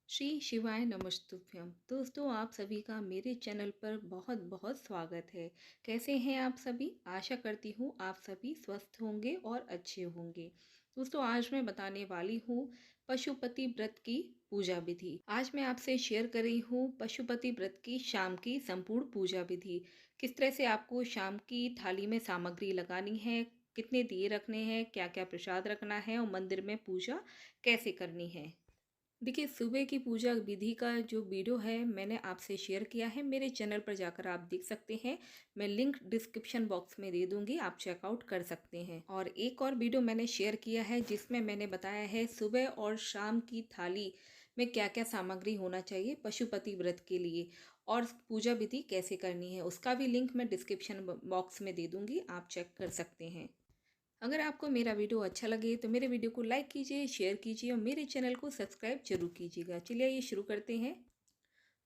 श्री शिवाय नमस्तुभ्यम। दोस्तों, आप सभी का मेरे चैनल पर बहुत बहुत स्वागत है। कैसे हैं आप सभी? आशा करती हूँ आप सभी स्वस्थ होंगे और अच्छे होंगे। दोस्तों, आज मैं बताने वाली हूँ पशुपति व्रत की पूजा विधि। आज मैं आपसे शेयर कर रही हूँ पशुपति व्रत की शाम की संपूर्ण पूजा विधि। किस तरह से आपको शाम की थाली में सामग्री लगानी है, कितने दिए रखने हैं, क्या क्या प्रसाद रखना है और मंदिर में पूजा कैसे करनी है। देखिए, सुबह की पूजा विधि का जो वीडियो है मैंने आपसे शेयर किया है, मेरे चैनल पर जाकर आप देख सकते हैं। मैं लिंक डिस्क्रिप्शन बॉक्स में दे दूंगी, आप चेकआउट कर सकते हैं। और एक और वीडियो मैंने शेयर किया है जिसमें मैंने बताया है सुबह और शाम की थाली में क्या क्या सामग्री होना चाहिए पशुपति व्रत के लिए और पूजा विधि कैसे करनी है। उसका भी लिंक मैं डिस्क्रिप्शन बॉक्स में दे दूंगी, आप चेक कर सकते हैं। अगर आपको मेरा वीडियो अच्छा लगे तो मेरे वीडियो को लाइक कीजिए, शेयर कीजिए और मेरे चैनल को सब्सक्राइब जरूर कीजिएगा। चलिए ये शुरू करते हैं।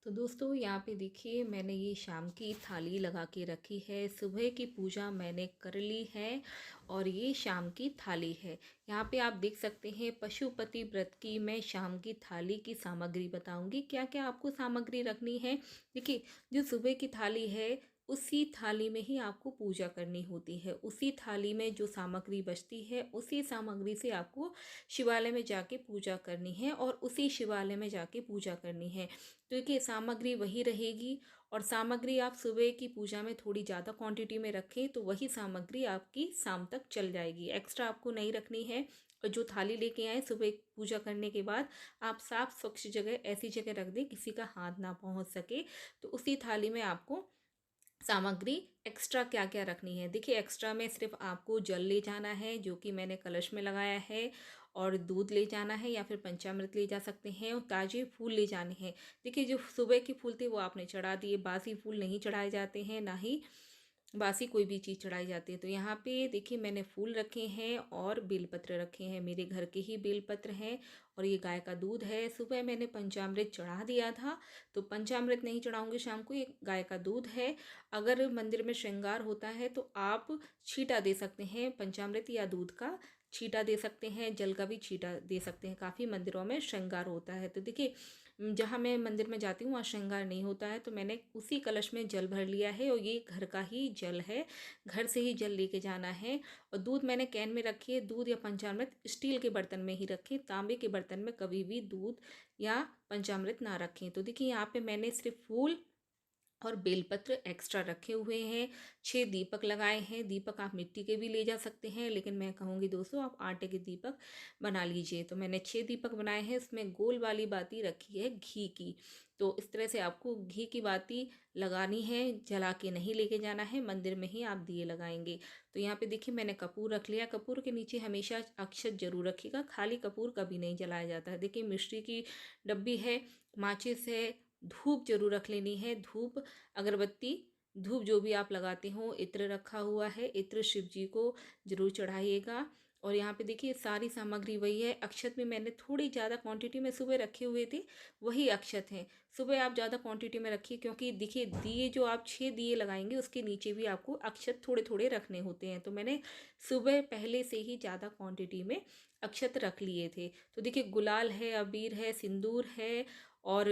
तो दोस्तों, यहाँ पे देखिए मैंने ये शाम की थाली लगा के रखी है। सुबह की पूजा मैंने कर ली है और ये शाम की थाली है। यहाँ पे आप देख सकते हैं पशुपति व्रत की मैं शाम की थाली की सामग्री बताऊंगी, क्या क्या आपको सामग्री रखनी है। देखिए, जो सुबह की थाली है उसी थाली में ही आपको पूजा करनी होती है। उसी थाली में जो सामग्री बचती है उसी सामग्री से आपको शिवालय में जाके पूजा करनी है और उसी शिवालय में जाके पूजा करनी है। तो देखिए, सामग्री वही रहेगी और सामग्री आप सुबह की पूजा में थोड़ी ज़्यादा क्वांटिटी में रखें तो वही सामग्री आपकी शाम तक चल जाएगी, एक्स्ट्रा आपको नहीं रखनी है। और जो थाली लेके आए सुबह पूजा करने के बाद आप साफ स्वच्छ जगह, ऐसी जगह रख दें किसी का हाथ ना पहुंच सके। तो उसी थाली में आपको सामग्री एक्स्ट्रा क्या क्या रखनी है। देखिए, एक्स्ट्रा में सिर्फ आपको जल ले जाना है जो कि मैंने कलश में लगाया है, और दूध ले जाना है या फिर पंचामृत ले जा सकते हैं, और ताजे फूल ले जाने हैं। देखिए, जो सुबह के फूल थे वो आपने चढ़ा दिए, बासी फूल नहीं चढ़ाए जाते हैं, ना ही बासी कोई भी चीज़ चढ़ाई जाती है। तो यहाँ पे देखिए मैंने फूल रखे हैं और बेलपत्र रखे हैं, मेरे घर के ही बेलपत्र हैं। और ये गाय का दूध है। सुबह मैंने पंचामृत चढ़ा दिया था, तो पंचामृत नहीं चढ़ाऊंगी शाम को। ये गाय का दूध है। अगर मंदिर में श्रृंगार होता है तो आप छींटा दे सकते हैं, पंचामृत या दूध का छींटा दे सकते हैं, जल का भी छींटा दे सकते हैं। काफ़ी मंदिरों में श्रृंगार होता है। तो देखिए, जहाँ मैं मंदिर में जाती हूँ वहाँ श्रृंगार नहीं होता है, तो मैंने उसी कलश में जल भर लिया है और ये घर का ही जल है, घर से ही जल लेके जाना है। और दूध मैंने कैन में रखी है। दूध या पंचामृत स्टील के बर्तन में ही रखें, तांबे के बर्तन में कभी भी दूध या पंचामृत ना रखें। तो देखिए, यहाँ पे मैंने सिर्फ फूल और बेलपत्र एक्स्ट्रा रखे हुए हैं। 6 दीपक लगाए हैं। दीपक आप मिट्टी के भी ले जा सकते हैं, लेकिन मैं कहूँगी दोस्तों आप आटे के दीपक बना लीजिए। तो मैंने 6 दीपक बनाए हैं। इसमें गोल वाली बाती रखी है घी की। तो इस तरह से आपको घी की बाती लगानी है, जला के नहीं लेके जाना है, मंदिर में ही आप दिए लगाएंगे। तो यहाँ पे देखिए मैंने कपूर रख लिया। कपूर के नीचे हमेशा अक्षत जरूर रखिएगा, खाली कपूर कभी नहीं जलाया जाता है। देखिए, मिश्री की डब्बी है, माचिस है, धूप जरूर रख लेनी है। धूप, अगरबत्ती, धूप जो भी आप लगाते हो, इत्र रखा हुआ है, इत्र शिव जी को जरूर चढ़ाइएगा। और यहाँ पे देखिए सारी सामग्री वही है। अक्षत में मैंने थोड़ी ज़्यादा क्वांटिटी में सुबह रखे हुए थे, वही अक्षत हैं। सुबह आप ज़्यादा क्वांटिटी में रखिए, क्योंकि देखिए दिए जो आप 6 दिए लगाएंगे उसके नीचे भी आपको अक्षत थोड़े थोड़े रखने होते हैं। तो मैंने सुबह पहले से ही ज़्यादा क्वांटिटी में अक्षत रख लिए थे। तो देखिए, गुलाल है, अबीर है, सिंदूर है और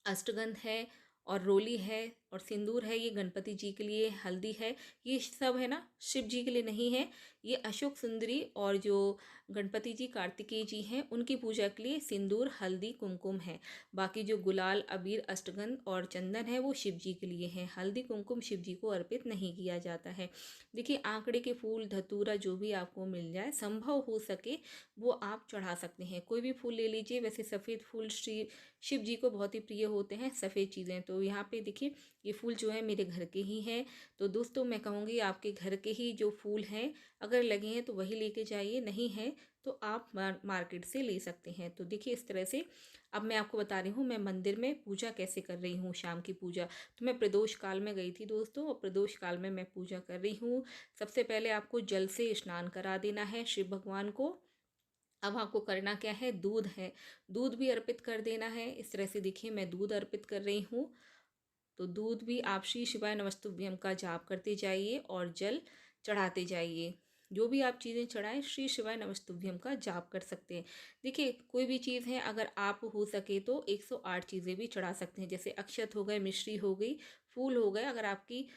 अष्टगंध है और रोली है और सिंदूर है। ये गणपति जी के लिए, हल्दी है, ये सब है ना, शिव जी के लिए नहीं है। ये अशोक सुंदरी और जो गणपति जी कार्तिकेय जी हैं उनकी पूजा के लिए सिंदूर, हल्दी, कुमकुम है। बाकी जो गुलाल, अबीर, अष्टगंध और चंदन है वो शिव जी के लिए है। हल्दी कुमकुम शिव जी को अर्पित नहीं किया जाता है। देखिए, आंकड़े के फूल, धतूरा जो भी आपको मिल जाए, संभव हो सके वो आप चढ़ा सकते हैं। कोई भी फूल ले लीजिए। वैसे सफ़ेद फूल श्री शिव जी को बहुत ही प्रिय होते हैं, सफ़ेद चीज़ें। तो यहाँ पे देखिए ये फूल जो है मेरे घर के ही हैं। तो दोस्तों, मैं कहूँगी आपके घर के ही जो फूल हैं अगर लगे हैं तो वही लेके जाइए, नहीं है तो आप मार्केट से ले सकते हैं। तो देखिए, इस तरह से अब मैं आपको बता रही हूँ मैं मंदिर में पूजा कैसे कर रही हूँ। शाम की पूजा तो मैं प्रदोष काल में गई थी दोस्तों, और प्रदोष काल में मैं पूजा कर रही हूँ। सबसे पहले आपको जल से स्नान करा देना है शिव भगवान को। अब आपको करना क्या है, दूध है, दूध भी अर्पित कर देना है। इस तरह से देखिए मैं दूध अर्पित कर रही हूँ। तो दूध भी आप श्री शिवाय नमस्तुभ्यम का जाप करते जाइए और जल चढ़ाते जाइए। जो भी आप चीज़ें चढ़ाएं, श्री शिवाय नमस्तुभ्यम का जाप कर सकते हैं। देखिए कोई भी चीज़ है, अगर आप हो सके तो 108 चीज़ें भी चढ़ा सकते हैं, जैसे अक्षत हो गए, मिश्री हो गई, फूल हो गए। अगर आपकी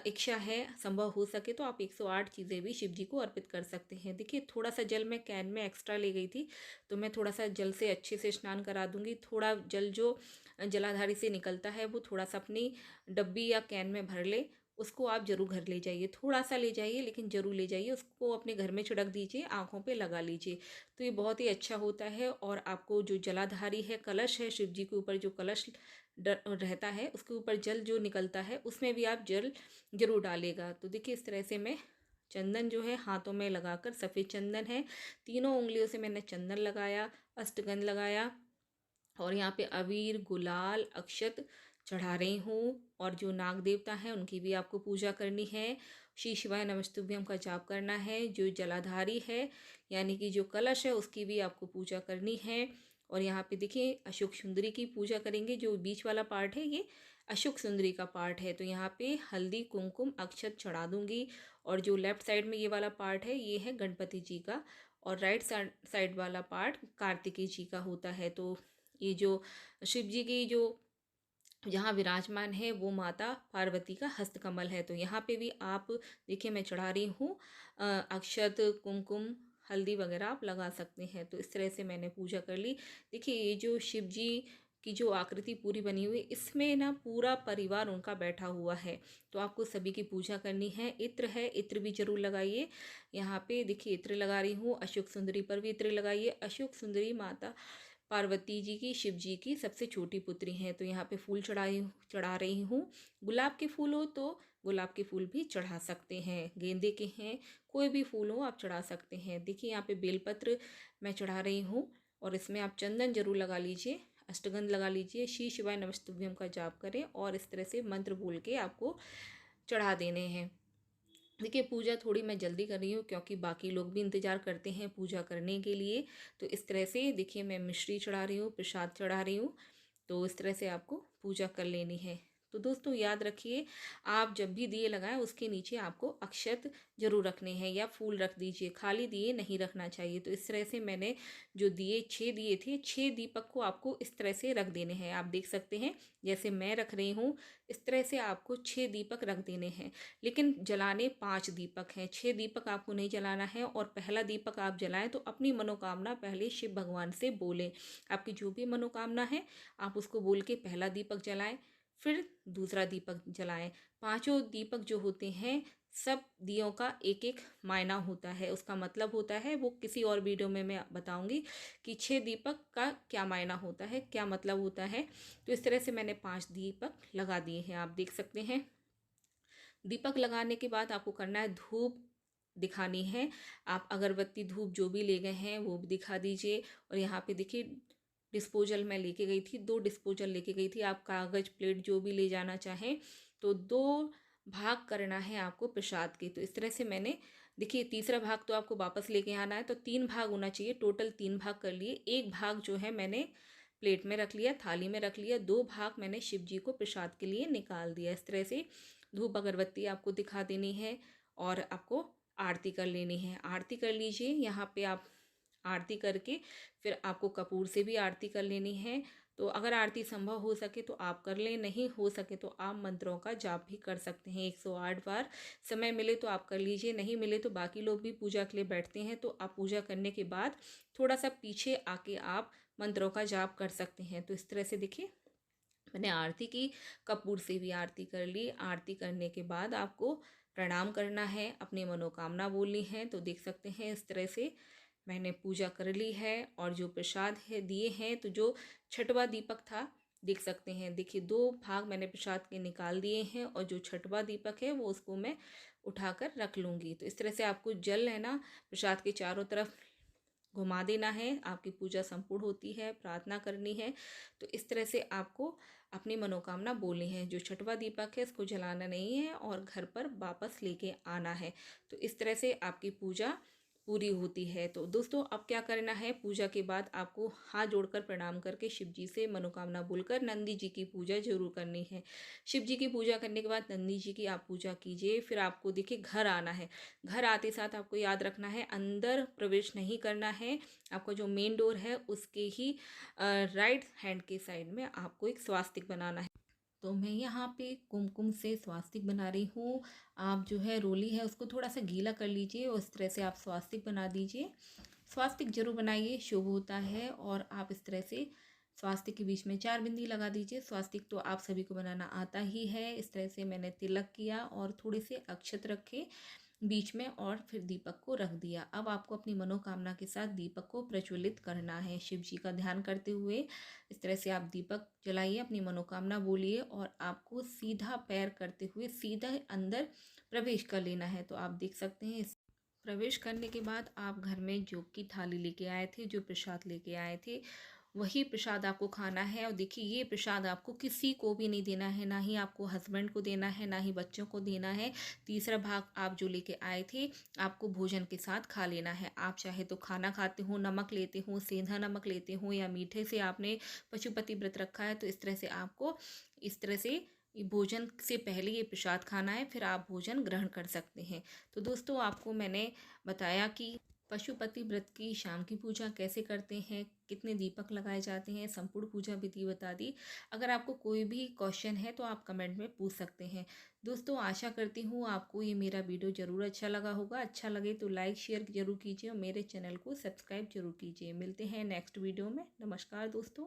इच्छा है, संभव हो सके तो आप 108 चीज़ें भी शिव जी को अर्पित कर सकते हैं। देखिए थोड़ा सा जल मैं कैन में एक्स्ट्रा ले गई थी, तो मैं थोड़ा सा जल से अच्छे से स्नान करा दूंगी। थोड़ा जल जो जलाधारी से निकलता है वो थोड़ा सा अपनी डब्बी या कैन में भर ले, उसको आप ज़रूर घर ले जाइए। थोड़ा सा ले जाइए लेकिन ज़रूर ले जाइए, उसको अपने घर में छिड़क दीजिए, आँखों पे लगा लीजिए। तो ये बहुत ही अच्छा होता है। और आपको जो जलाधारी है, कलश है, शिव जी के ऊपर जो कलश रहता है उसके ऊपर जल जो निकलता है उसमें भी आप जल ज़रूर डालेगा। तो देखिए इस तरह से मैं चंदन जो है हाथों में लगाकर, सफ़ेद चंदन है, तीनों उंगलियों से मैंने चंदन लगाया, अष्टगंध लगाया, और यहाँ पे अबीर, गुलाल, अक्षत चढ़ा रही हूँ। और जो नाग देवता हैं उनकी भी आपको पूजा करनी है। श्री शिवाय नमस्तुभ्यम का जाप करना है। जो जलाधारी है यानी कि जो कलश है उसकी भी आपको पूजा करनी है। और यहाँ पे देखिए अशोक सुंदरी की पूजा करेंगे। जो बीच वाला पार्ट है ये अशोक सुंदरी का पार्ट है, तो यहाँ पे हल्दी, कुमकुम, अक्षत चढ़ा दूंगी। और जो लेफ्ट साइड में ये वाला पार्ट है ये है गणपति जी का, और राइट साइड वाला पार्ट कार्तिकेय जी का होता है। तो ये जो शिव जी की जो यहाँ विराजमान है वो माता पार्वती का हस्तकमल है। तो यहाँ पे भी आप देखिए मैं चढ़ा रही हूँ अक्षत, कुमकुम, हल्दी वगैरह आप लगा सकते हैं। तो इस तरह से मैंने पूजा कर ली। देखिए ये जो शिव जी की जो आकृति पूरी बनी हुई, इसमें ना पूरा परिवार उनका बैठा हुआ है। तो आपको सभी की पूजा करनी है। इत्र है, इत्र भी जरूर लगाइए। यहाँ पे देखिए इत्र लगा रही हूँ, अशोक सुंदरी पर भी इत्र लगाइए। अशोक सुंदरी माता पार्वती जी की, शिव जी की सबसे छोटी पुत्री हैं। तो यहाँ पे फूल चढ़ा रही हूँ। गुलाब के फूल हो तो गुलाब के फूल भी चढ़ा सकते हैं, गेंदे के हैं, कोई भी फूल हो आप चढ़ा सकते हैं। देखिए यहाँ पे बेलपत्र मैं चढ़ा रही हूँ, और इसमें आप चंदन जरूर लगा लीजिए, अष्टगंध लगा लीजिए, श्री शिवाय नमस्तुभ्यम का जाप करें, और इस तरह से मंत्र बोल के आपको चढ़ा देने हैं। देखिए पूजा थोड़ी मैं जल्दी कर रही हूँ क्योंकि बाकी लोग भी इंतज़ार करते हैं पूजा करने के लिए। तो इस तरह से देखिए मैं मिश्री चढ़ा रही हूँ, प्रसाद चढ़ा रही हूँ। तो इस तरह से आपको पूजा कर लेनी है। तो दोस्तों याद रखिए, आप जब भी दिए लगाएं उसके नीचे आपको अक्षत जरूर रखने हैं, या फूल रख दीजिए, खाली दिए नहीं रखना चाहिए। तो इस तरह से मैंने जो दिए 6 दिए थे, 6 दीपक को आपको इस तरह से रख देने हैं। आप देख सकते हैं जैसे मैं रख रही हूँ, इस तरह से आपको 6 दीपक रख देने हैं। लेकिन जलाने 5 दीपक हैं, 6 दीपक आपको नहीं जलाना है। और पहला दीपक आप जलाएं तो अपनी मनोकामना पहले शिव भगवान से बोलें। आपकी जो भी मनोकामना है आप उसको बोल के पहला दीपक जलाएं, फिर दूसरा दीपक जलाएं। पांचों दीपक जो होते हैं, सब दियों का एक एक मायना होता है, उसका मतलब होता है। वो किसी और वीडियो में मैं बताऊंगी कि 6 दीपक का क्या मायना होता है, क्या मतलब होता है। तो इस तरह से मैंने 5 दीपक लगा दिए हैं, आप देख सकते हैं। दीपक लगाने के बाद आपको करना है धूप दिखानी है। आप अगरबत्ती, धूप जो भी ले गए हैं वो भी दिखा दीजिए। और यहाँ पे देखिए डिस्पोजल मैं लेके गई थी, 2 डिस्पोजल लेके गई थी। आप कागज प्लेट जो भी ले जाना चाहें तो 2 भाग करना है आपको प्रसाद के। तो इस तरह से मैंने देखिए तीसरा भाग तो आपको वापस लेके आना है, तो 3 भाग होना चाहिए, टोटल 3 भाग कर लिए। एक भाग जो है मैंने प्लेट में रख लिया, थाली में रख लिया, 2 भाग मैंने शिव जी को प्रसाद के लिए निकाल दिया। इस तरह से धूप अगरबत्ती आपको दिखा देनी है, और आपको आरती कर लेनी है। आरती कर लीजिए, यहाँ पे आप आरती करके फिर आपको कपूर से भी आरती कर लेनी है। तो अगर आरती संभव हो सके तो आप कर लें, नहीं हो सके तो आप मंत्रों का जाप भी कर सकते हैं 108 बार। समय मिले तो आप कर लीजिए, नहीं मिले तो बाकी लोग भी पूजा के लिए बैठते हैं, तो आप पूजा करने के बाद थोड़ा सा पीछे आके आप मंत्रों का जाप कर सकते हैं। तो इस तरह से देखिए मैंने आरती की, कपूर से भी आरती कर ली। आरती करने के बाद आपको प्रणाम करना है, अपनी मनोकामना बोलनी है। तो देख सकते हैं इस तरह से मैंने पूजा कर ली है। और जो प्रसाद है दिए हैं, तो जो छठवां दीपक था देख सकते हैं, देखिए 2 भाग मैंने प्रसाद के निकाल दिए हैं, और जो छठवां दीपक है वो उसको मैं उठाकर रख लूँगी। तो इस तरह से आपको जल है ना प्रसाद के चारों तरफ घुमा देना है, आपकी पूजा संपूर्ण होती है, प्रार्थना करनी है। तो इस तरह से आपको अपनी मनोकामना बोलनी है। जो छठवां दीपक है इसको जलाना नहीं है और घर पर वापस लेके आना है। तो इस तरह से आपकी पूजा पूरी होती है। तो दोस्तों अब क्या करना है, पूजा के बाद आपको हाथ जोड़कर प्रणाम करके शिव जी से मनोकामना बोलकर नंदी जी की पूजा ज़रूर करनी है। शिव जी की पूजा करने के बाद नंदी जी की आप पूजा कीजिए। फिर आपको देखिए घर आना है। घर आते साथ आपको याद रखना है अंदर प्रवेश नहीं करना है। आपका जो मेन डोर है उसके ही राइट हैंड के साइड में आपको एक स्वास्तिक बनाना है। तो मैं यहाँ पे कुमकुम से स्वास्तिक बना रही हूँ। आप जो है रोली है उसको थोड़ा सा गीला कर लीजिए और इस तरह से आप स्वास्तिक बना दीजिए। स्वास्तिक जरूर बनाइए, शुभ होता है। और आप इस तरह से स्वास्तिक के बीच में 4 बिंदी लगा दीजिए। स्वास्तिक तो आप सभी को बनाना आता ही है। इस तरह से मैंने तिलक किया और थोड़े से अक्षत रखे बीच में और फिर दीपक को रख दिया। अब आपको अपनी मनोकामना के साथ दीपक को प्रज्वलित करना है। शिव जी का ध्यान करते हुए इस तरह से आप दीपक जलाइए, अपनी मनोकामना बोलिए और आपको सीधा पैर करते हुए सीधा अंदर प्रवेश कर लेना है। तो आप देख सकते हैं इस प्रवेश करने के बाद आप घर में जो की थाली लेके आए थे, जो प्रसाद लेके आए थे, वही प्रसाद आपको खाना है। और देखिए ये प्रसाद आपको किसी को भी नहीं देना है, ना ही आपको हस्बैंड को देना है, ना ही बच्चों को देना है। तीसरा भाग आप जो लेके आए थे आपको भोजन के साथ खा लेना है। आप चाहे तो खाना खाते हो, नमक लेते हो, सेंधा नमक लेते हो, या मीठे से आपने पशुपति व्रत रखा है तो इस तरह से आपको इस तरह से भोजन से पहले ये प्रसाद खाना है, फिर आप भोजन ग्रहण कर सकते हैं। तो दोस्तों आपको मैंने बताया कि पशुपति व्रत की शाम की पूजा कैसे करते हैं, कितने दीपक लगाए जाते हैं, संपूर्ण पूजा विधि बता दी। अगर आपको कोई भी क्वेश्चन है तो आप कमेंट में पूछ सकते हैं। दोस्तों आशा करती हूँ आपको ये मेरा वीडियो ज़रूर अच्छा लगा होगा। अच्छा लगे तो लाइक शेयर ज़रूर कीजिए और मेरे चैनल को सब्सक्राइब जरूर कीजिए। मिलते हैं नेक्स्ट वीडियो में। नमस्कार दोस्तों।